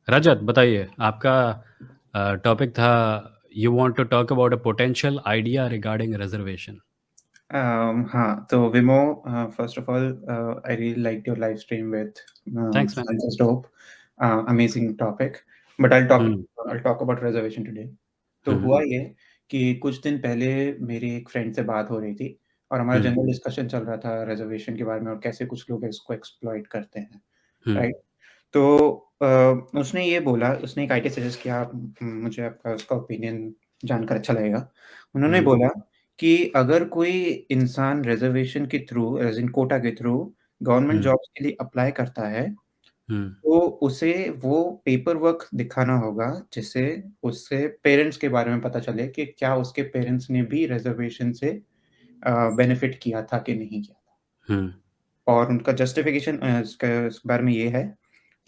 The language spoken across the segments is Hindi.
रजत बताइए आपका टॉपिक था you want to talk about a potential idea regarding reservation हाँ, तो Vimo, first of all, I really liked your live stream with thanks man Science is Dope. Amazing topic. But hmm I'll talk about reservation today. तो हम्म हुआ ये कि कुछ दिन पहले मेरी एक फ्रेंड से बात हो रही थी और हमारा हम्म जनरल डिस्कशन चल रहा था रिजर्वेशन के बारे में और कैसे कुछ लोग इसको एक्सप्लॉइट करते हैं, हम्म राइट? तो उसने ये बोला, उसने एक आइडिया सजेस्ट किया, मुझे आपका उसका ओपिनियन जानकर अच्छा लगेगा। उन्होंने हम्म बोला कि अगर कोई इंसान रिज़र्वेशन के थ्रू, एज़ इन कोटा के थ्रू गवर्नमेंट हम्म जॉब्स के लिए अप्लाई करता है, हम्म तो उसे वो पेपर वर्क दिखाना होगा, जिससे उससे पेरेंट्स के बारे में पता चले कि क्या उसके पेरेंट्स ने भी रिज़र्वेशन से बेनिफिट किया था कि नहीं किया था। हम्म और उनका जस्टिफ़िकेशन इस बारे में ये है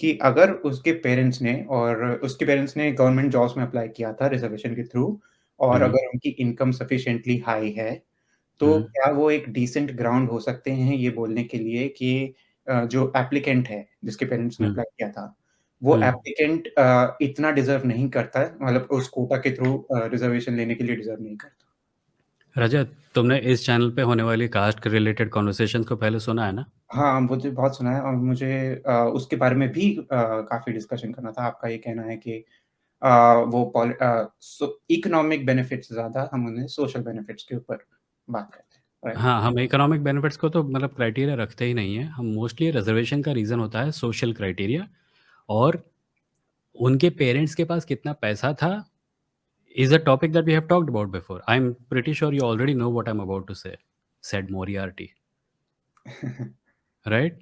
कि अगर उसके पेरेंट्स ने गवर्नमेंट जॉब्स में अप्लाई किया था रिज़र्वेशन के थ्रू और हम्म अगर उनकी इनकम सफिशिएंटली हाई है, तो हम्म क्या वो एक डिसेंट ग्राउंड हो सकते हैं ये बोलने के लिए कि जो एप्लीकेंट है, जिसके पेरेंट्स ने हम्म अप्लाई किया था, वो हम्म। एप्लीकेंट इतना डिज़र्व नहीं करता है, मतलब उस कोटा के थ्रू रिज़र्वेशन लेने के लिए डिज़र्व नहीं करता। रजत तुमने इस चैनल पे होने वाली कास्ट के रिलेटेड कॉन्वर्सेशन को पहले सुना है ना? हाँ, मुझे बहुत सुना है और मुझे उसके बारे में भी काफ़ी डिस्कशन करना था। आपका ये कहना है कि अ, इकोनॉमिक बेनिफिट से ज़्यादा हम उन्हें सोशल बेनिफिट्स के ऊपर बात करते हैं, राइट? हाँ, हम इकोनॉमिक बेनिफिट्स को तो मतलब क्राइटेरिया रखते ही नहीं है। हम मोस्टली रिजर्वेशन का रीज़न होता है सोशल क्राइटेरिया, और उनके पेरेंट्स के पास कितना पैसा था is a topic that we have talked about before. I'm pretty sure you already know what I'm about to say, said Moriarty, right?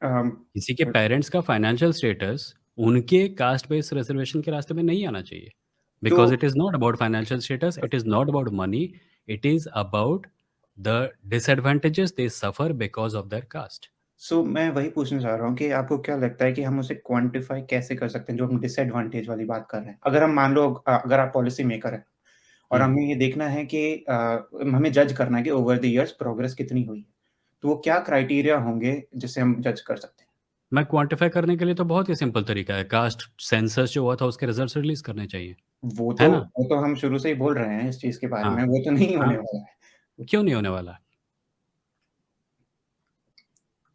अम, किसी के पेरेंट्स का फाइनेंशियल स्टेटस उनके कास्ट बेस्ड रिजर्वेशन के रास्ते में नहीं आना चाहिए, तो because it is not about financial status, it is not about money, it is about the disadvantages they suffer because of their caste. मैं वही पूछना चाह रहा हूँ कि आपको क्या लगता है कि हम उसे क्वांटिफ़ाई कैसे कर सकते हैं, जो हम डिसएडवांटेज वाली बात कर रहे हैं? अगर हम मान लो अगर आप पॉलिसी मेकर हैं और हम्म. हमें ये देखना है कि हमें जज करना है कि ओवर द इयर्स प्रोग्रेस कितनी हुई है। तो वो क्या क्राइटेरिया होंगे जिससे हम जज कर सकते हैं? मैं क्वांटिफाई करने के लिए तो बहुत ही सिंपल तरीका है, कास्ट सेंसस जो हुआ था उसके रिजल्ट रिलीज करने चाहिए, है ना? वो तो हम शुरू से ही बोल रहे हैं इस चीज़ के बारे हाँ. में, वो तो नहीं हाँ, होने वाला है। क्यों नहीं होने वाला?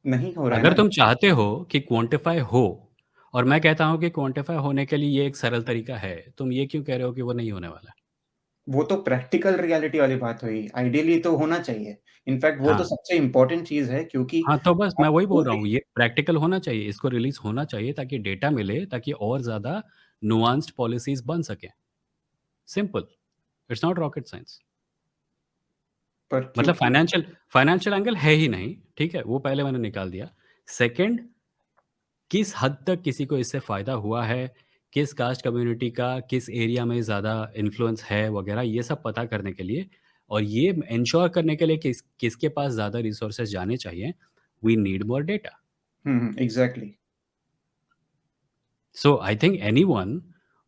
नहीं हो रहा है अगर ना? तुम चाहते हो कि क्वांटिफाई हो, और मैं कहता हूं कि क्वांटिफाई होने के लिए ये एक सरल तरीका है, तुम ये क्यों कह रहे हो कि वो नहीं होने वाला? वो तो प्रैक्टिकल रियलिटी वाली बात हुई। आइडियली तो होना चाहिए। इनफैक्ट वो तो हाँ. सबसे इम्पोर्टेंट चीज़ है क्योंकि हाँ, तो बस मैं आप वही बोल कोई रहा भी हूँ, ये प्रैक्टिकल होना चाहिए, इसको रिलीज होना चाहिए ताकि डेटा मिले, ताकि और ज्यादा नुआंस्ड पॉलिसीज बन सके. Simple. It's not rocket science. पर मतलब क्योंकि फाइनेंशियल फाइनेंशियल एंगल है ही नहीं, ठीक है, वो पहले मैंने निकाल दिया. सेकंड, किस हद तक किसी को इससे फ़ायदा हुआ है, किस कास्ट कम्युनिटी का किस एरिया में ज़्यादा इन्फ्लुएंस है वगैरह, ये सब पता करने के लिए और ये एन्श्योर करने के लिए कि किसके पास ज़्यादा रिसोर्सेज़ जाने चाहिए, we need more data. Hmm, exactly. So I think anyone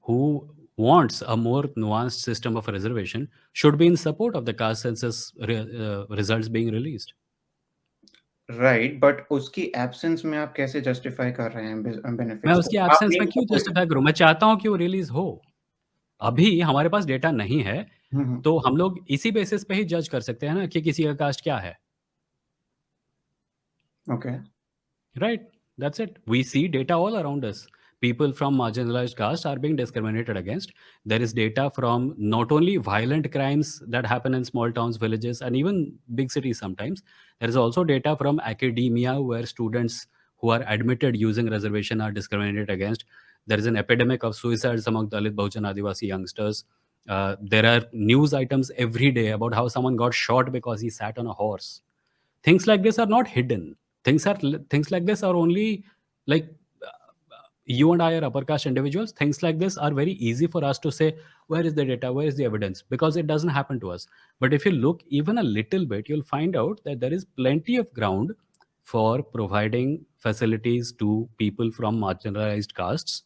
who wants a more nuanced system of reservation should be in support of the caste census results being released. Right, but उसकी एब्सेंस में आप कैसे जस्टिफाई कर रहे हैं मैं बेनिफिट्स को? उसकी आप एब्सेंस नहीं में क्यों सपोर्ट जस्टिफाई करूँ? मैं चाहता हूँ कि वो रिलीज़ हो। अभी हमारे पास डेटा नहीं है, हुँ, हुँ, तो हम लोग इसी बेसिस पे ही जज कर सकते हैं ना कि किसी का कास्ट क्या है, okay. Right? That's it. We see data all around us. People from marginalized caste are being discriminated against. There is data from not only violent crimes that happen in small towns, villages, and even big cities sometimes. There is also data from academia where students who are admitted using reservation are discriminated against. There is an epidemic of suicides among Dalit, Bahujan, Adivasi youngsters. There are news items every day about how someone got shot because he sat on a horse. Things like this are not hidden. Things like this are only like you and I are upper caste individuals. Things like this are very easy for us to say, where is the data, where is the evidence, because it doesn't happen to us. But if you look even a little bit, you'll find out that there is plenty of ground for providing facilities to people from marginalized castes,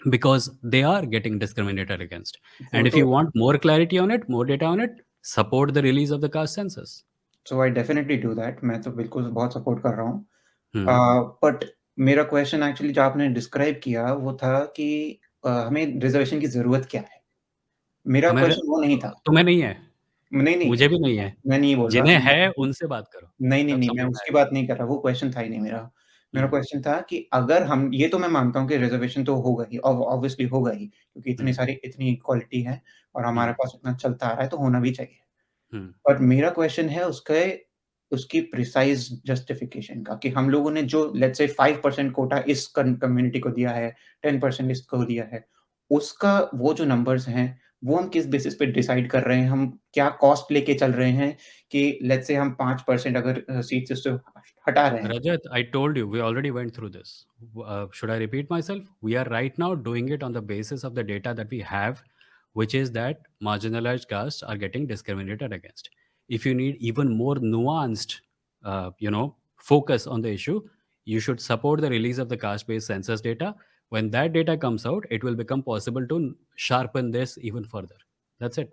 because they are getting discriminated against. वो And if तो you want more clarity on it, more data on it, support the release of the caste census. So I definitely do that, मैं तो बिल्कुल बहुत सपोर्ट कर रहा हूँ। Hmm. बट मेरा क्वेश्चन एक्चुअली जो आपने डिस्क्राइब किया वो था कि हमें रिज़र्वेशन की ज़रूरत क्या है? मेरा हमें क्वेश्चन वो नहीं था। तुम्हें नहीं है, नहीं, नहीं, मुझे भी नहीं है। मैं नहीं बोल रहा। जिन्हें है उनसे बात करो, नहीं, नहीं, तब नहीं, मैं समझ में उसकी आएगा। बात नहीं कर रहा, वो क्वेश्चन था ही नहीं मेरा। मेरा हुँ, क्वेश्चन था कि अगर हम ये तो मैं मानता हूँ कि रिज़र्वेशन तो होगा ही, ऑब्वियसली होगा ही, क्योंकि हुँ, इतनी इक्वालिटी है और हमारे हुँ, पास इतना चलता आ रहा है, तो होना भी चाहिए। हुँ। पर मेरा क्वेश्चन है उसकी प्रिसाइज़ जस्टिफिकेशन का कि हम लोगों ने जो लेट्स से 5% कोटा इस कम्युनिटी को दिया है, 10% इसको दिया है, उसका वो जो नंबर्स हैं, वो हम किस बेसिस पे डिसाइड कर रहे हैं? हम क्या कॉस्ट लेके चल रहे हैं कि लेट्स से हम 5% अगर सीट्स उससे हटा रहे हैं। Rajat, I told you, we already went through this. Should I repeat myself? We are right now doing it on the basis of the data that we have, which is that marginalized castes are getting discriminated against. If you need even more nuanced, focus on the issue, you should support the release of the caste-based census data. When that data comes out, it will become possible to sharpen this even further. That's it.